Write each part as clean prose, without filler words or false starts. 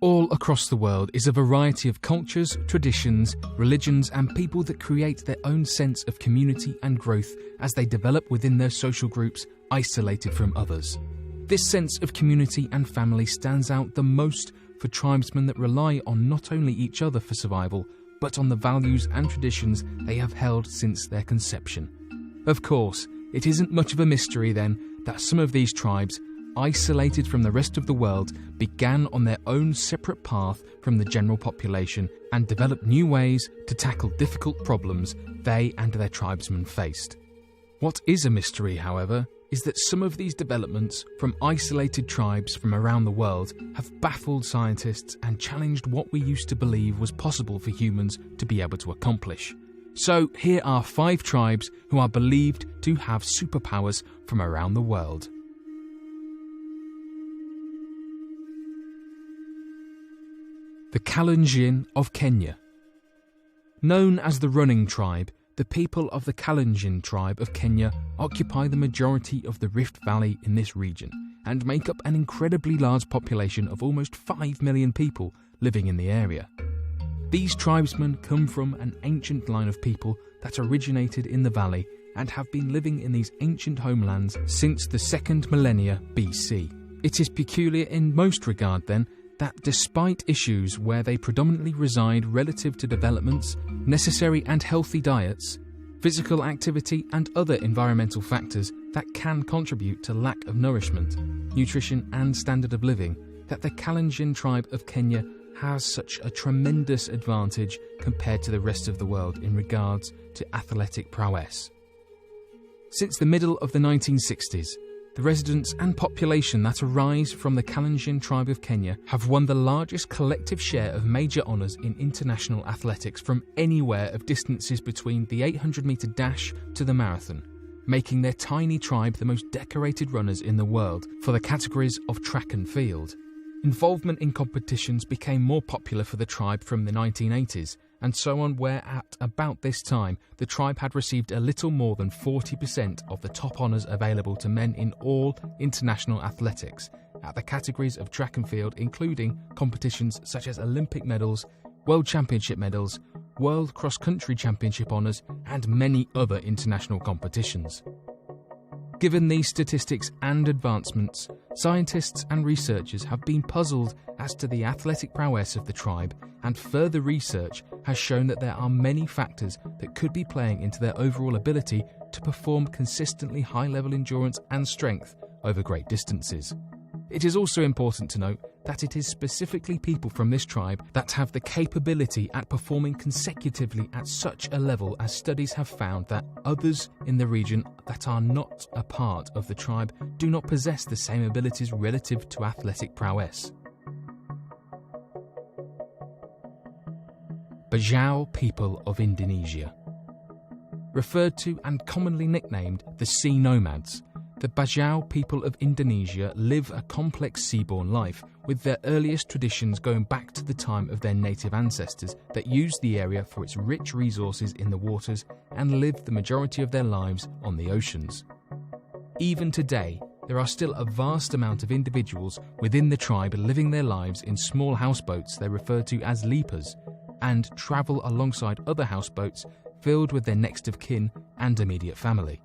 All across the world is a variety of cultures, traditions, religions, and people that create their own sense of community and growth as they develop within their social groups, isolated from others. This sense of community and family stands out the most for tribesmen that rely on not only each other for survival, but on the values and traditions they have held since their conception. Of course, it isn't much of a mystery then that some of these tribes, isolated from the rest of the world, began on their own separate path from the general population and developed new ways to tackle difficult problems they and their tribesmen faced. What is a mystery, however, is that some of these developments from isolated tribes from around the world have baffled scientists and challenged what we used to believe was possible for humans to be able to accomplish. So here are 5 tribes who are believed to have superpowers from around the world. The Kalenjin of Kenya. Known as the Running Tribe, the people of the Kalenjin tribe of Kenya occupy the majority of the Rift Valley in this region and make up an incredibly large population of almost 5 million people living in the area. These tribesmen come from an ancient line of people that originated in the valley and have been living in these ancient homelands since the 2nd millennia BC. It is peculiar in most regard, then, that despite issues where they predominantly reside relative to developments, necessary and healthy diets, physical activity and other environmental factors that can contribute to lack of nourishment, nutrition and standard of living, that the Kalenjin tribe of Kenya has such a tremendous advantage compared to the rest of the world in regards to athletic prowess. Since the middle of the 1960s, the residents and population that arise from the Kalenjin tribe of Kenya have won the largest collective share of major honours in international athletics from anywhere of distances between the 800-metre dash to the marathon, making their tiny tribe the most decorated runners in the world for the categories of track and field. Involvement in competitions became more popular for the tribe from the 1980s, and so on, where at about this time the tribe had received a little more than 40% of the top honours available to men in all international athletics at the categories of track and field, including competitions such as Olympic medals, World Championship medals, World Cross-Country Championship honours and many other international competitions. Given these statistics and advancements, scientists and researchers have been puzzled as to the athletic prowess of the tribe, and further research has shown that there are many factors that could be playing into their overall ability to perform consistently high-level endurance and strength over great distances. It is also important to note that it is specifically people from this tribe that have the capability at performing consecutively at such a level, as studies have found that others in the region that are not a part of the tribe do not possess the same abilities relative to athletic prowess. Bajau people of Indonesia. Referred to and commonly nicknamed the Sea Nomads, the Bajau people of Indonesia live a complex seaborne life, with their earliest traditions going back to the time of their native ancestors that used the area for its rich resources in the waters and lived the majority of their lives on the oceans. Even today, there are still a vast amount of individuals within the tribe living their lives in small houseboats they refer to as leapers, and travel alongside other houseboats filled with their next of kin and immediate family.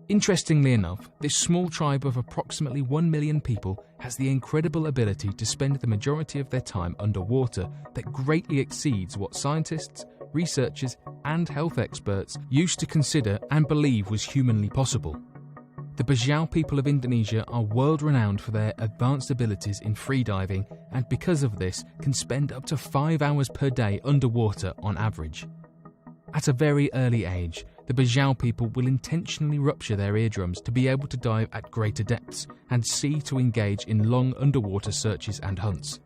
Interestingly enough, this small tribe of approximately 1 million people has the incredible ability to spend the majority of their time underwater that greatly exceeds what scientists, researchers, and health experts used to consider and believe was humanly possible. The Bajau people of Indonesia are world-renowned for their advanced abilities in freediving, and because of this can spend up to 5 hours per day underwater on average. At a very early age, the Bajau people will intentionally rupture their eardrums to be able to dive at greater depths and see to engage in long underwater searches and hunts.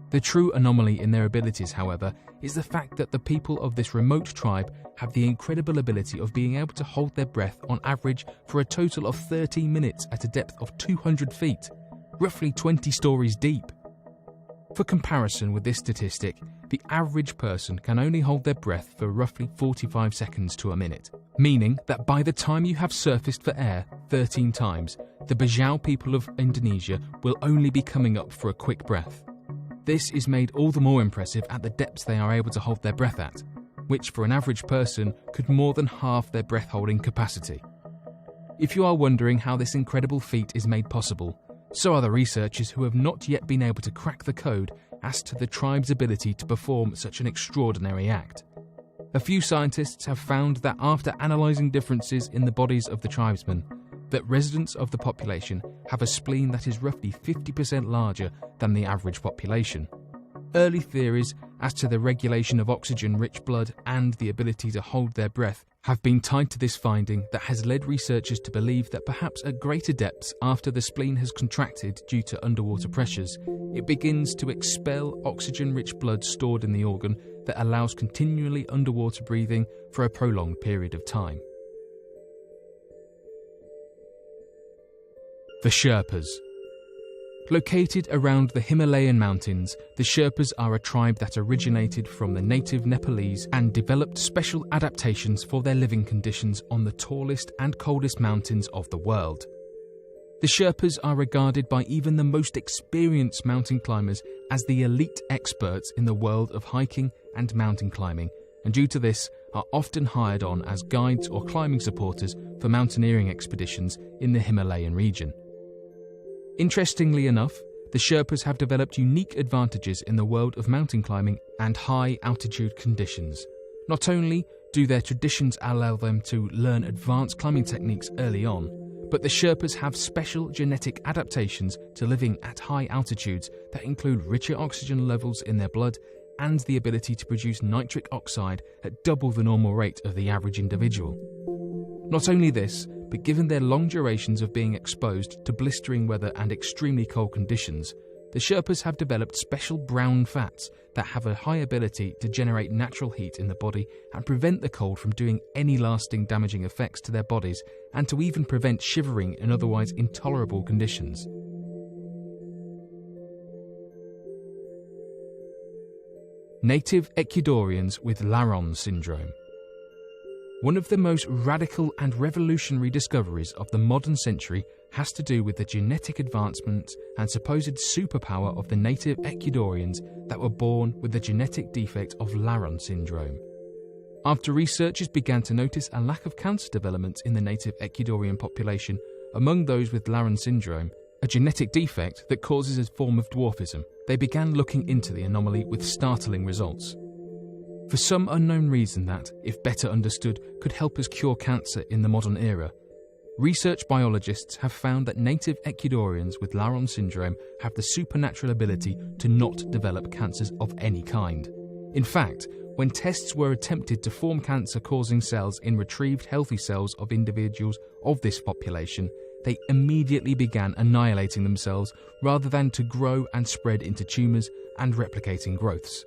The true anomaly in their abilities, however, is the fact that the people of this remote tribe have the incredible ability of being able to hold their breath on average for a total of 13 minutes at a depth of 200 feet, roughly 20 stories deep. For comparison with this statistic, the average person can only hold their breath for roughly 45 seconds to a minute, meaning that by the time you have surfaced for air 13 times, the Bajau people of Indonesia will only be coming up for a quick breath. This is made all the more impressive at the depths they are able to hold their breath at, which for an average person could more than half their breath-holding capacity. If you are wondering how this incredible feat is made possible, so are the researchers who have not yet been able to crack the code as to the tribe's ability to perform such an extraordinary act. A few scientists have found that after analysing differences in the bodies of the tribesmen, that residents of the population have a spleen that is roughly 50% larger than the average population. Early theories as to the regulation of oxygen-rich blood and the ability to hold their breath have been tied to this finding that has led researchers to believe that perhaps at greater depths after the spleen has contracted due to underwater pressures, it begins to expel oxygen-rich blood stored in the organ that allows continually underwater breathing for a prolonged period of time. The Sherpas. Located around the Himalayan mountains, the Sherpas are a tribe that originated from the native Nepalese and developed special adaptations for their living conditions on the tallest and coldest mountains of the world. The Sherpas are regarded by even the most experienced mountain climbers as the elite experts in the world of hiking and mountain climbing, and due to this are often hired on as guides or climbing supporters for mountaineering expeditions in the Himalayan region. Interestingly enough, the Sherpas have developed unique advantages in the world of mountain climbing and high altitude conditions. Not only do their traditions allow them to learn advanced climbing techniques early on, but the Sherpas have special genetic adaptations to living at high altitudes that include richer oxygen levels in their blood and the ability to produce nitric oxide at double the normal rate of the average individual. Not only this, but given their long durations of being exposed to blistering weather and extremely cold conditions, the Sherpas have developed special brown fats that have a high ability to generate natural heat in the body and prevent the cold from doing any lasting damaging effects to their bodies, and to even prevent shivering in otherwise intolerable conditions. Native Ecuadorians with Laron syndrome. One of the most radical and revolutionary discoveries of the modern century has to do with the genetic advancements and supposed superpower of the native Ecuadorians that were born with the genetic defect of Laron syndrome. After researchers began to notice a lack of cancer development in the native Ecuadorian population among those with Laron syndrome, a genetic defect that causes a form of dwarfism, they began looking into the anomaly with startling results. For some unknown reason that, if better understood, could help us cure cancer in the modern era, research biologists have found that native Ecuadorians with Laron syndrome have the supernatural ability to not develop cancers of any kind. In fact, when tests were attempted to form cancer-causing cells in retrieved healthy cells of individuals of this population, they immediately began annihilating themselves rather than to grow and spread into tumours and replicating growths.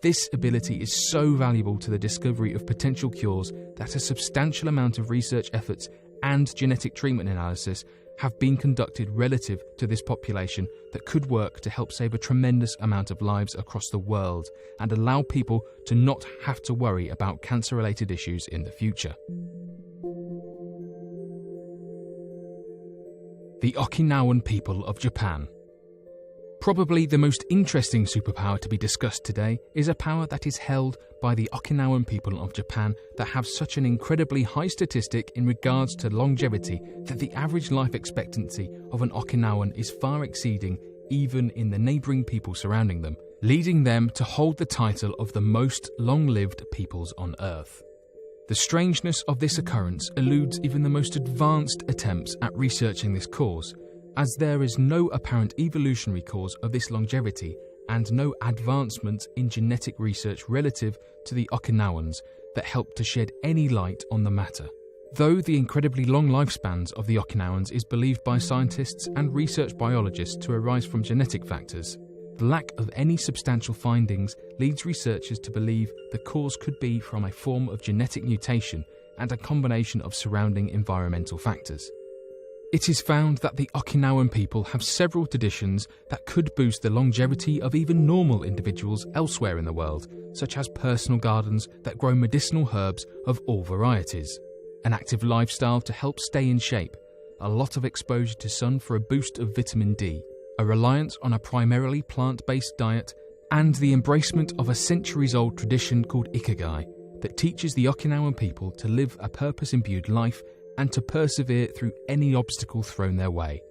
This ability is so valuable to the discovery of potential cures that a substantial amount of research efforts and genetic treatment analysis have been conducted relative to this population that could work to help save a tremendous amount of lives across the world and allow people to not have to worry about cancer-related issues in the future. The Okinawan people of Japan. Probably the most interesting superpower to be discussed today is a power that is held by the Okinawan people of Japan that have such an incredibly high statistic in regards to longevity that the average life expectancy of an Okinawan is far exceeding even in the neighbouring people surrounding them, leading them to hold the title of the most long-lived peoples on Earth. The strangeness of this occurrence eludes even the most advanced attempts at researching this cause, as there is no apparent evolutionary cause of this longevity and no advancement in genetic research relative to the Okinawans that help to shed any light on the matter. Though the incredibly long lifespans of the Okinawans is believed by scientists and research biologists to arise from genetic factors, the lack of any substantial findings leads researchers to believe the cause could be from a form of genetic mutation and a combination of surrounding environmental factors. It is found that the Okinawan people have several traditions that could boost the longevity of even normal individuals elsewhere in the world, such as personal gardens that grow medicinal herbs of all varieties, an active lifestyle to help stay in shape, a lot of exposure to sun for a boost of vitamin D, a reliance on a primarily plant-based diet, and the embracement of a centuries-old tradition called Ikigai that teaches the Okinawan people to live a purpose-imbued life and to persevere through any obstacle thrown their way.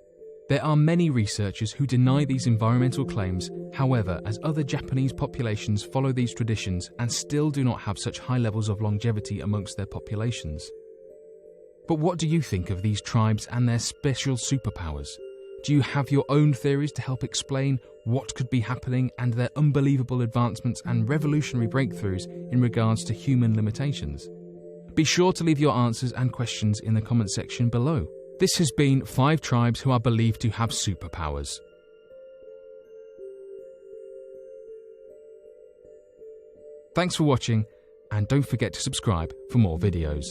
There are many researchers who deny these environmental claims, however, as other Japanese populations follow these traditions and still do not have such high levels of longevity amongst their populations. But what do you think of these tribes and their special superpowers? Do you have your own theories to help explain what could be happening and their unbelievable advancements and revolutionary breakthroughs in regards to human limitations? Be sure to leave your answers and questions in the comment section below. This has been 5 tribes who are believed to have superpowers. Thanks for watching, and don't forget to subscribe for more videos.